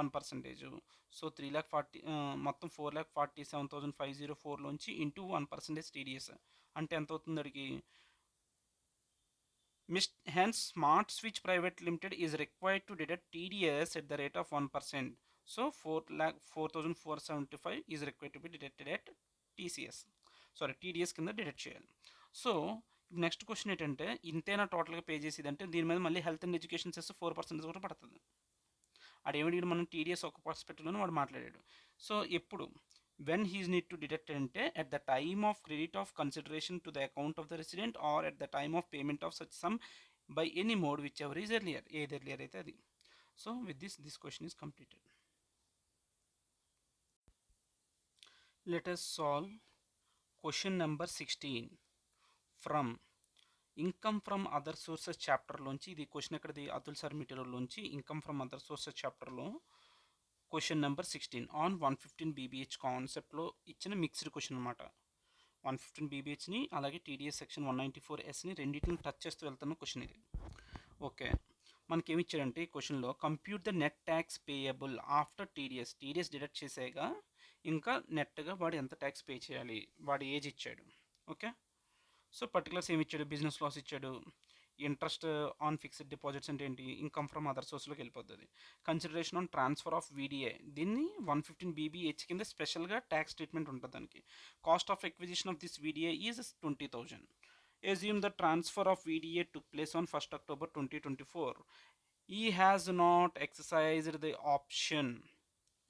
1%. సో 3,40,000 మొత్తం 4,47,504లోంచి ఇంటూ 1% టీడీఎస్ అంటే ఎంత అవుతుంది అడిగి. Hence, Smart Switch Private Limited is required to deduct TDS at the rate of 1%. So 4,04,75 is required to be deducted at TCS. Sorry, TDS కింద డిడక్ట్ చేయాలి. సో నెక్స్ట్ క్వశ్చన్ ఏంటంటే, ఇంతేనా టోటల్గా పే చేసేది అంటే, దీని మీద మళ్ళీ హెల్త్ అండ్ ఎడ్యుకేషన్ సెస్ 4% కూడా పడుతుంది. అదేమిటి మనం టీడీఎస్ ఒక పర్స్పెక్టివ్లో వాడు మాట్లాడాడు. సో ఎప్పుడు when he is need to deduct ante at the time of credit of consideration to the account of the resident or at the time of payment of such sum by any mode whichever is earlier, ఏది earlier అయితే అది. So with this question is completed. Let us solve question number 16 from income from other sources చాప్టర్లోంచి. ఇది question ఎక్కడిది, Atul sir మెటీరియల్లోంచి income from other sources చాప్టర్లో question number 16 on 115 BBH కాన్సెప్ట్లో ఇచ్చిన మిక్స్డ్ క్వశ్చన్ అనమాట. 115 BBHని అలాగే TDS సెక్షన్ 194Sని రెండింటిని టచ్ చేస్తూ వెళ్తున్న క్వశ్చన్ ఇది. ఓకే, మనకేమి ఇచ్చాడంటే ఈ క్వశ్చన్లో compute the net tax payable after TDS deduct చేసాక ఇంకా నెట్గా వాడు ఎంత ట్యాక్స్ పే చేయాలి, వాడి ఏజ్ ఇచ్చాడు. ఓకే, సో పర్టికులర్స్ ఏమి ఇచ్చాడు, బిజినెస్ లాస్ ఇచ్చాడు, ఇంట్రెస్ట్ ఆన్ ఫిక్స్డ్ డిపాజిట్స్ అంటే ఏంటి, ఇన్కమ్ ఫ్రమ్ అదర్ సోర్స్లోకి వెళ్ళిపోతుంది. Consideration on transfer of VDA, దీన్ని 115 BBH కింద స్పెషల్గా ట్యాక్స్ ట్రీట్మెంట్ ఉంటుంది దానికి. Cost of acquisition of this VDA is 20,000. assume the transfer of VDA took place on 1st October 2024. He has not exercised the option.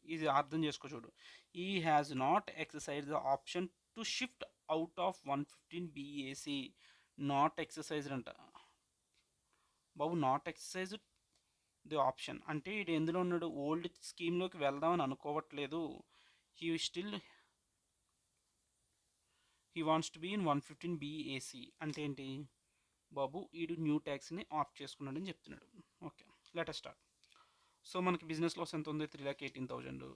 ఇది అర్థం చేసుకో చూడు, he has not exercised the option to shift out of 115 BAC. Not exercised అంట బాబు, not exercise the option అంటే ఇది ఎందులో ఉన్నాడు, ఓల్డ్ స్కీమ్లోకి వెళ్దామని అనుకోవట్లేదు. He wants to be in 115 BAC అంటే ఏంటి బాబు, వీడు న్యూ ట్యాక్స్ని ఆఫ్ చేసుకున్నాడు అని చెప్తున్నాడు. Okay, let us start. So మనకి బిజినెస్ లాస్ ఎంత ఉంది, 3,18,000.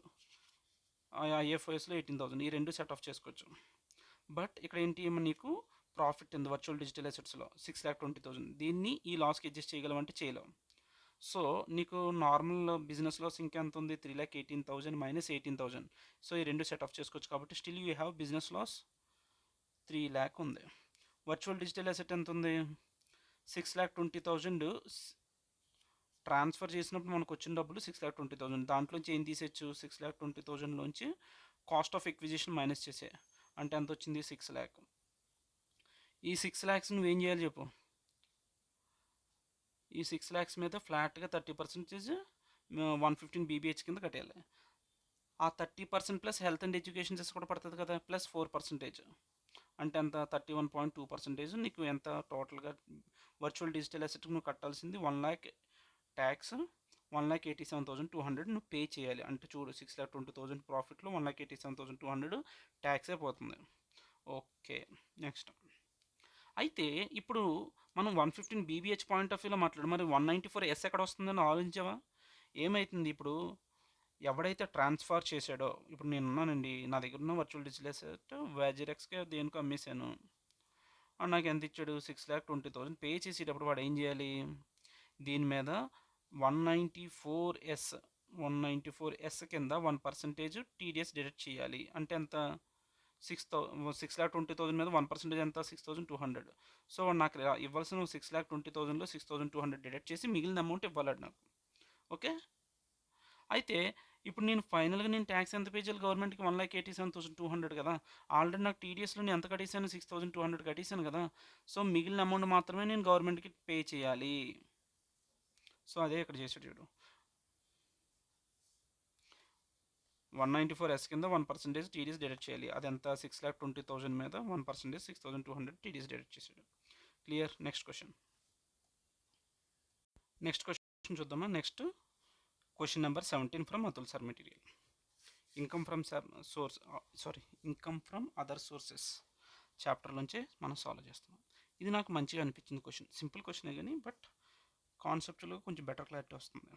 IFRSలో 18,000, ఈ రెండు సెట్ ఆఫ్ చేసుకోవచ్చు. బట్ ఇక్కడ ఏంటి, నీకు ప్రాఫిట్ ఉంది వర్చువల్ డిజిటల్ అసెట్స్లో 6,20,000. దీన్ని ఈ లాస్కి అడ్జస్ట్ చేయగలమంటే చేయలేం. సో నీకు నార్మల్ బిజినెస్ లాస్ ఇంకెంత ఉంది, 3,18,000 మైనస్ 18,000. సో ఈ రెండు సెట్ ఆఫ్ చేసుకోవచ్చు కాబట్టి still you have business loss 3 lakh ఉంది. వర్చువల్ డిజిటల్ అసెట్ ఎంత ఉంది, 6,20,000 ట్రాన్స్ఫర్ చేసినప్పుడు మనకు వచ్చిన డబ్బులు 6,20,000. దాంట్లోంచి ఏం తీసేయచ్చు, 6,20,000లోంచి కాస్ట్ ఆఫ్ ఎక్విజిషన్ మైనస్ చేసే, అంటే ఎంత వచ్చింది 6,00,000. ఈ 6,00,000 నువ్వేం చేయాలి చెప్పు. ఈ 6,00,000 మీద ఫ్లాట్గా 30% 115 బీబీహెచ్ కింద కట్టేయాలి. ఆ 30% plus health and education cess కూడా పడుతుంది కదా, ప్లస్ 4%, అంటే ఎంత 31.2%. నీకు ఎంత టోటల్గా వర్చువల్ డిజిటల్ అసెట్కి నువ్వు కట్టాల్సింది 1,00,000 ట్యాక్స్, 1,87,200 నువ్వు పే చేయాలి. అంటే చూడు, 6,20,000 ప్రాఫిట్లో 1,87,200 ట్యాక్స్ అయిపోతుంది. Okay, next. అయితే ఇప్పుడు మనం 115 బీబీహెచ్ పాయింట్ ఆఫ్ వ్యూలో మాట్లాడు, మరి 194 ఎక్కడ వస్తుందని ఆలోచించావా? ఏమవుతుంది ఇప్పుడు, ఎవడైతే ట్రాన్స్ఫర్ చేశాడో, ఇప్పుడు నేను ఉన్నానండి, నా దగ్గర ఉన్న వర్చువల్ డిజిటల్ అసెట్ వ్యాజిరెక్స్కి దేనికో అమ్మేశాను, అండ్ నాకు ఎంత ఇచ్చాడు 6,20,000 పే చేసేటప్పుడు వాడు ఏం చేయాలి, దీని మీద 194S 194S కింద 1% టీడీఎస్ డిడక్ట్ చేయాలి. అంటే ఎంత, 6,20,000 మీద 1% ఎంత, 6,200. సో నాకు ఇవ్వాల్సిన 6,20,000లో 6,200 డిడక్ట్ చేసి మిగిలిన అమౌంట్ ఇవ్వాలి నాకు. ఓకే, అయితే ఇప్పుడు నేను ఫైనల్గా నేను ట్యాక్స్ ఎంత పే చేయాలి గవర్నమెంట్కి, 1,87,200 కదా. ఆల్రెడీ నాకు టీడీఎస్లో నేను ఎంత కట్టేసాను, 6,200 కట్టేసాను కదా. సో మిగిలిన అమౌంట్ మాత్రమే నేను గవర్నమెంట్కి పే చేయాలి. సో అదే ఇక్కడ చేసాడు చూడు, 194S కింద 1% టీడీఎస్ డిడక్ట్ చేయాలి. అదంతా 6,20,000 మీద 1% 6,200 టీడీఎస్ డిడక్ట్ చేసాడు. క్లియర్. నెక్స్ట్ క్వశ్చన్ చూద్దామా. Next question number 17 from Atul sir material. Income from other sources chapter నుంచే మనం సాల్వ్ చేస్తున్నాం. ఇది నాకు మంచిగా అనిపించింది క్వశ్చన్, సింపుల్ క్వశ్చనే కానీ బట్ కాన్సెప్ట్లో కొంచెం బెటర్ క్లారిటీ వస్తుంది.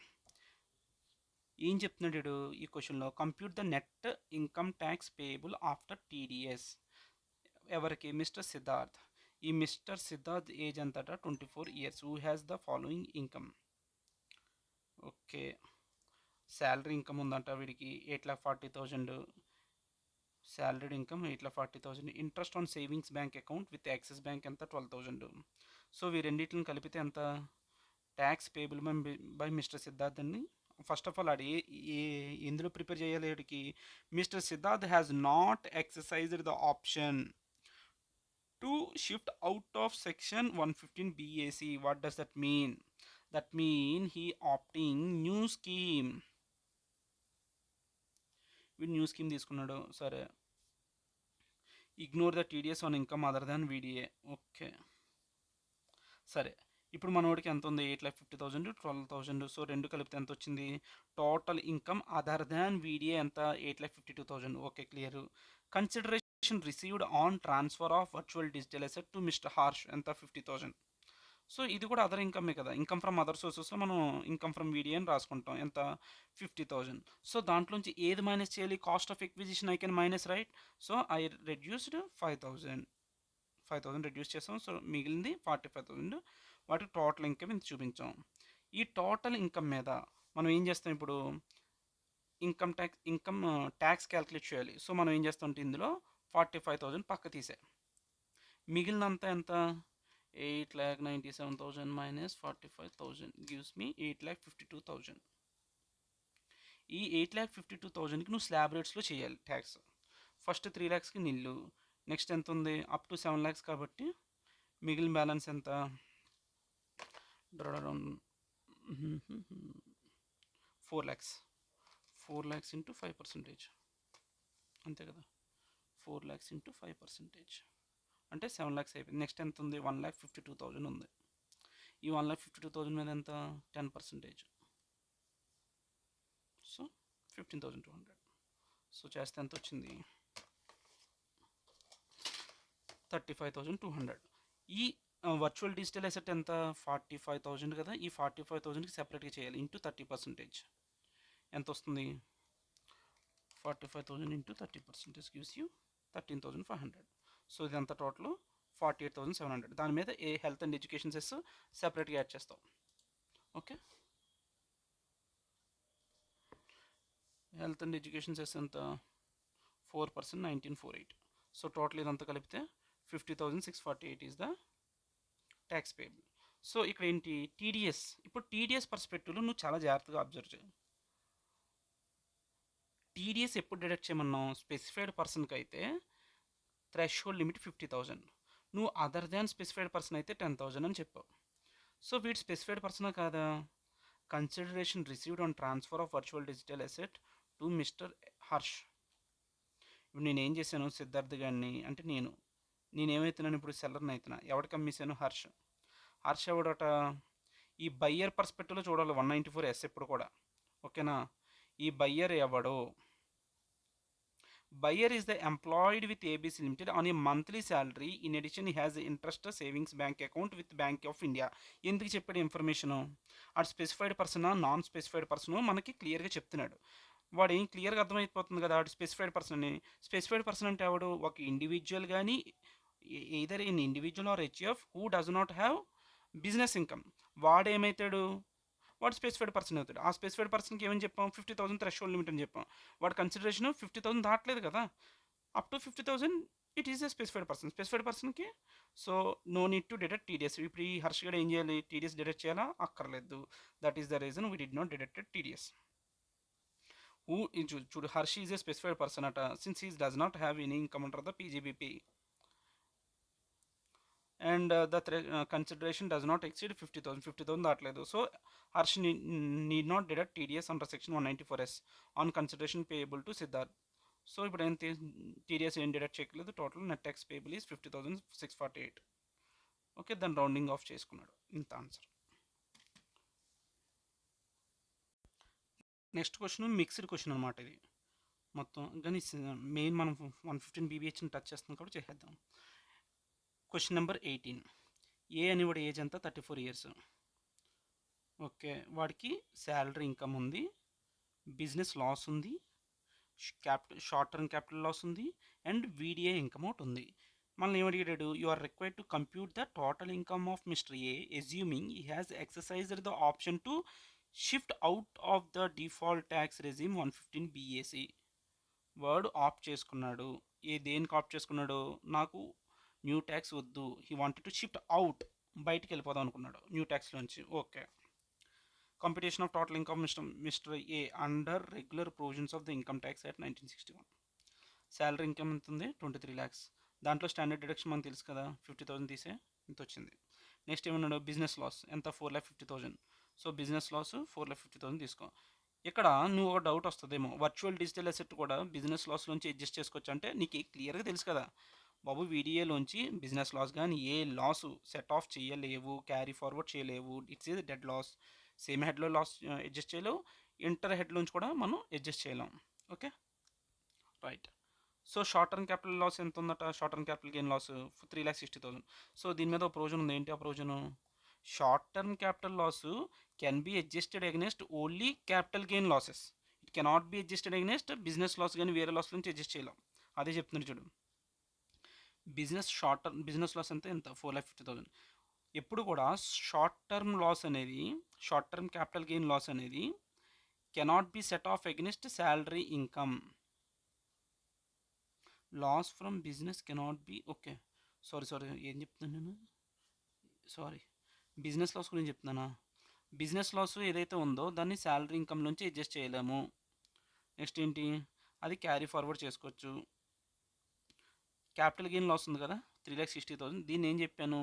ఏం చెప్తున్నాడు ఈ క్వశ్చన్లో, compute the net income tax payable after TDS. ఎవరికి, మిస్టర్ సిద్ధార్థ్. ఈ మిస్టర్ సిద్ధార్థ్ ఏజ్ ఎంతట, 24 years. Who has the following income. Okay, salary income ఉందంట వీడికి 8,40,000. Salaried income 8,40,000. Interest on savings bank account with Axis bank ఎంత, 12,000. సో వీ రెండింటిని కలిపితే ఎంత, tax payable by mister Siddharth అని. ఫస్ట్ ఆఫ్ ఆల్ ఆడు ఎందులో ప్రిపేర్ చేయాలి, వాడికి mister Siddharth has not exercised the option to shift out of section 115 BAC. What does that mean? That mean he opting new scheme. వీడు new scheme తీసుకున్నాడు, సరే. Ignore the TDS on income other than VDA. Okay, సరే. ఇప్పుడు మనోడికి ఎంత ఉంది, 8,50,000 12,000. So రెండు కలిపితే ఎంత వచ్చింది, టోటల్ ఇన్కమ్ అదర్ దాన్ వీడిఏ ఎంత, 8,52,000. Okay, clear. Consideration received on transfer of virtual digital asset to mister harsh ఎంత, 50,000. సో ఇది కూడా అదర్ ఇన్కమే కదా, ఇన్కమ్ ఫ్రమ్ అదర్ సోర్సెస్లో మనం ఇన్కమ్ ఫ్రమ్ వీడియో అని రాసుకుంటాం, ఎంత, 50,000. సో దాంట్లోంచి ఏది మైనస్ చేయాలి, cost of acquisition I can minus, right. So I reduced 5,000 reduce చేసాం. సో మిగిలింది 45,000. వాటికి టోటల్ ఇన్కమ్ ఇంత చూపించాం. ఈ టోటల్ ఇన్కమ్ మీద మనం ఏం చేస్తాం ఇప్పుడు, ఇన్కమ్ ట్యాక్స్ క్యాల్కులేట్ చేయాలి. సో మనం ఏం చేస్తాం, ఇందులో 45,000 పక్క తీసే, మిగిలినంత ఎంత, 8,97,000 minus 45,000 gives me 8,52,000. ఈ 8,52,000కి నువ్వు స్లాబ్ రేట్స్లో చేయాలి ట్యాక్స్. ఫస్ట్ 3 lakhsకి నిల్లు, నెక్స్ట్ ఎంత ఉంది, అప్ టు 7 lakhs కాబట్టి మిగిలిన బ్యాలెన్స్ ఎంత, 4 lakhs. 4 lakhs ఇంటూ 5%, అంతే కదా, 4 lakhs ఇంటూ 5% అంటే 7 lakhs అయిపోయింది. నెక్స్ట్ ఎంత ఉంది, 1,52,000 ఉంది. ఈ 1,52,000 మీద ఎంత, 10%. సో 15,200. సో చేస్తే ఎంత వచ్చింది, 35,200. ఈ వర్చువల్ డిజిటల్ అసెట్ ఎంత, 45,000 కదా. ఈ 45,000కి సెపరేట్గా చేయాలి, ఇంటూ 30%. ఎంత వస్తుంది, 45,000 ఇంటూ 30% గివ్స్ యూ 13,500. సో ఇదంతా టోటల్ 48,700. దాని మీద ఏ హెల్త్ అండ్ ఎడ్యుకేషన్ సెస్ సెపరేట్గా యాడ్ చేస్తాం. Okay, health and education cess ఎంత, 4%, 1948. సో టోటల్ ఇదంతా కలిపితే 50,648 is the tax payable. So ఇక్కడ ఏంటి టీడీఎస్, ఇప్పుడు టీడీఎస్ పర్స్పెక్టివ్లో నువ్వు చాలా జాగ్రత్తగా అబ్జర్వ్ చేయి. టీడీఎస్ ఎప్పుడు డిడక్ట్ చేయమన్నాం, స్పెసిఫైడ్ పర్సన్కి అయితే థ్రెషోల్డ్ లిమిట్ 50,000, నువ్వు అదర్ దాన్ స్పెసిఫైడ్ పర్సన్ అయితే 10,000 అని చెప్పావు. సో వీడు స్పెసిఫైడ్ పర్సనా కాదా? Consideration received on transfer of virtual digital asset to mister Harsh. ఇప్పుడు నేను ఏం చేశాను, సిద్ధార్థ్ గారిని అంటే నేనేమవుతున్నాను ఇప్పుడు, సెల్లర్ని అవుతున్నా. ఎవరికి అమ్మేశాను, హర్ష ఎవడట, ఈ బయ్యర్ పర్స్పెక్టివ్లో చూడాలి 194 ఎప్పుడు కూడా, ఓకేనా. ఈ బయ్యర్ ఎవడు, buyer is the employed with ABC Limited on a monthly salary. In addition, he has interest savings bank account with Bank of India. ఎందుకు చెప్పాడు ఇన్ఫర్మేషను, ఆ స్పెసిఫైడ్ పర్సనా నాన్ స్పెసిఫైడ్ పర్సన్ మనకి క్లియర్గా చెప్తున్నాడు. వాడు ఏం క్లియర్గా అర్థమైపోతుంది కదా వాడు స్పెసిఫైడ్ పర్సన్ అని. స్పెసిఫైడ్ పర్సన్ అంటే ఎవడు, ఒక ఇండివిజువల్ కానీ either in individual or HF who does not have business income, వాడేమవుతాడు, వాడు స్పెసిఫైడ్ పర్సన్ అవుతాడు. ఆ స్పెసిఫైడ్ పర్సన్కి ఏమని చెప్పాం, 50,000 థ్రెషోల్డ్ లిమిట్ అని చెప్పాం. వాడు కన్సిడరేషన్ 50,000 దాటలేదు కదా, up to 50,000 it is a specified person. Specified పర్సన్కి so no need to deduct TDS. ఇప్పుడు ఈ హర్ష గడ ఏం చేయాలి, టీడీఎస్ డిడక్ట్ చేయాలా, అక్కర్లేదు. That is the reason we did not deducted TDS. Who చూడు, Harsha is a specified person అట, since he does not have any income under the PGBP and the consideration does not exceed 50,000 దాటలేదు. So Harsh need not deduct TDS under section 194S on consideration payable to Siddharth. So ఇప్పుడు ఏం TDS ఏం deduct చేయట్లేదు, total net tax payable is 50,648. Okay, దాన్ని rounding of చేసుకున్నాడు. ఇంత answer. Next question mixed question అనమాట ఇది మొత్తం, కానీ మెయిన్ మనం 115 బీబీహెచ్ని టచ్ చేస్తున్నాం కాబట్టి చేసేద్దాం. Question number 18. ఏ అనేవాడు ఏజ్ అంతా 34 ఇయర్స్. ఓకే, వాడికి శాలరీ ఇన్కమ్ ఉంది, బిజినెస్ లాస్ ఉంది, షార్ట్ టర్మ్ క్యాపిటల్ లాస్ ఉంది, అండ్ వీడిఏ ఇన్కమ్ అవుట్ ఉంది. మనల్ని ఏమడిగాడు, you are required to compute the total income of mister A assuming he has exercised the option to shift out of the default tax regime 115 BAC. వర్డ్ opt చేసుకున్నాడు. దేనికి opt చేసుకున్నాడు, నాకు new tax వద్దు, he wanted to shift out, బయటికి వెళ్ళిపోదాం అనుకున్నాడు new ట్యాక్స్లోంచి. Okay, computation of total income Mr. A under regular provisions of the income tax at 1961. Salary income ఎంత ఉంది, 23 lakhs. దాంట్లో స్టాండర్డ్ డిడక్షన్ మనకు తెలుసు కదా, 50,000 తీసే ఇంత వచ్చింది. నెక్స్ట్ ఏమన్నాడు, బిజినెస్ లాస్ ఎంత, 4,50,000. సో బిజినెస్ లాస్ 4,50,000 తీసుకో. ఇక్కడ నువ్వు ఒక డౌట్ వస్తుందేమో, వర్చువల్ డిజిటల్ అసెట్ కూడా బిజినెస్ లాస్ నుంచి అడ్జస్ట్ చేసుకోవచ్చు అంటే, నీకు క్లియర్గా తెలుసు కదా బాబు, వీడియోలోంచి బిజినెస్ లాస్ కానీ ఏ లాస్ సెట్ ఆఫ్ చేయలేవు, క్యారీ ఫార్వర్డ్ చేయలేవు, it's a dead loss. Same హెడ్లో లాస్ అడ్జస్ట్ చేయలేవు, ఇంటర్ హెడ్లోంచి కూడా మనం అడ్జస్ట్ చేయలేం. Okay right. So short term capital loss ఎంత ఉందట, short term capital gain loss 3,60,000. So దీని మీద ఒక ప్రొవిజన్ ఉంది, ఏంటి ఆ provision, short term capital loss can be adjusted against only capital gain losses, it cannot be adjusted against business loss కానీ వేరే లాస్ నుంచి అడ్జస్ట్ చేయలేం. అదే చెప్తున్నాడు చూడు, బిజినెస్ లాస్ ఎంత 4,50,000. ఎప్పుడు కూడా షార్ట్ టర్మ్ లాస్ అనేది, short term capital gain loss అనేది cannot be set off against salary income. Loss from business cannot be, okay sorry ఏం చెప్తున్నాను నేను, సారీ బిజినెస్ లాస్ గురించి చెప్తున్నానా. బిజినెస్ లాస్ ఏదైతే ఉందో దాన్ని శాలరీ ఇన్కమ్ నుంచి అడ్జస్ట్ చేయలేము. నెక్స్ట్ ఏంటి, అది క్యారీ ఫార్వర్డ్ చేసుకోవచ్చు. క్యాపిటల్ గెయిన్ లాస్ ఉంది కదా 3,60,000, దీన్ని ఏం చెప్పాను,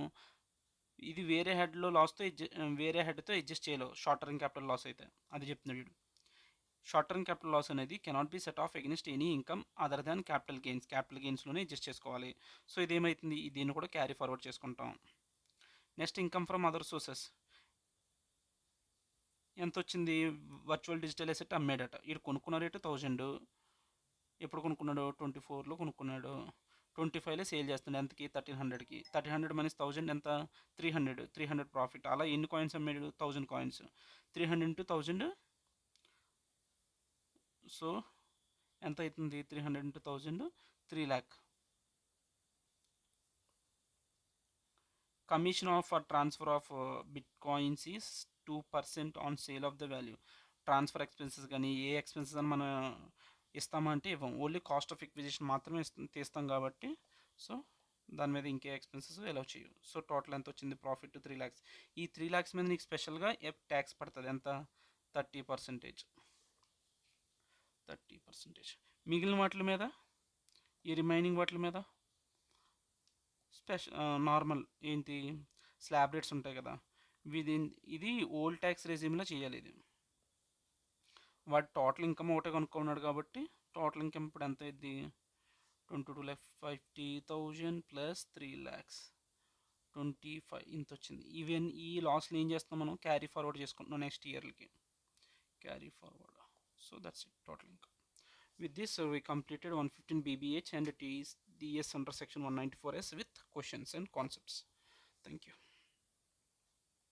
ఇది వేరే హెడ్లో లాస్తో వేరే హెడ్తో అడ్జస్ట్ చేయలేవు షార్ట్ టర్మ్ క్యాపిటల్ లాస్ అయితే, అది చెప్తున్నాడు వీడు. షార్ట్ టర్మ్ క్యాపిటల్ లాస్ అనేది cannot be set off against any income other than capital gains, క్యాపిటల్ గెయిన్స్లోనే అడ్జస్ట్ చేసుకోవాలి. సో ఇదేమవుతుంది, దీన్ని కూడా క్యారీ ఫార్వర్డ్ చేసుకుంటాం. Next income from other sources ఎంత వచ్చింది, వర్చువల్ డిజిటల్ అసెట్ అమ్మేడట, వీడు కొనుక్కున్న రేటు 1,000, ఎప్పుడు కొనుక్కున్నాడు 24లో కొనుక్కున్నాడు, 25లో సేల్ చేస్తున్నాడు ఎంతకి, 1,300కి. 1,300 మైనస్ 1,000 ఎంత, 300 ప్రాఫిట్. అలా ఎన్ని కాయిన్స్ అమ్మాడు, 1,000 కాయిన్స్. 300 ఇంటూ 1,000, సో ఎంత అవుతుంది, 300 into 1,000 3 lakh. Commission of transfer of bit coins is 2% on sale of the value. Transfer expenses కానీ ఏ ఎక్స్పెన్సెస్ అని మనం ఇస్తామంటే ఇవ్వం, ఓన్లీ కాస్ట్ ఆఫ్ ఎక్విజిషన్ మాత్రమే తీస్తాం కాబట్టి. సో దాని మీద ఇంకే ఎక్స్పెన్సెస్ అలౌ చేయు. సో టోటల్ ఎంత వచ్చింది ప్రాఫిట్ 3 lakhs. ఈ 3 lakhs మీద నీకు స్పెషల్గా ట్యాక్స్ పడుతుంది ఎంత 30%. 30%. మిగిలిన వాటి మీద, ఈ రిమైనింగ్ వాటి మీద నార్మల్ ఏంటి స్లాబ్ రేట్స్ ఉంటాయి కదా, ఇది ఓల్డ్ ట్యాక్స్ రెజ్యూమ్లో చేయాలి. ఇది వాడు టోటల్ ఇన్కమ్ ఒకటే కనుక్కున్నాడు కాబట్టి టోటల్ ఇన్కమ్ ఇప్పుడు ఎంత అయింది 22,50,000 ప్లస్ 3 lakhs 25 ఇంత వచ్చింది. ఈవెన్ ఈ లాస్ని ఏం చేస్తాం మనం క్యారీ ఫార్వర్డ్ చేసుకుంటున్నాం నెక్స్ట్ ఇయర్కి carry forward. So that's it total income. With this, we completed 115 BBH and DS under section 194S with questions and concepts. Thank you.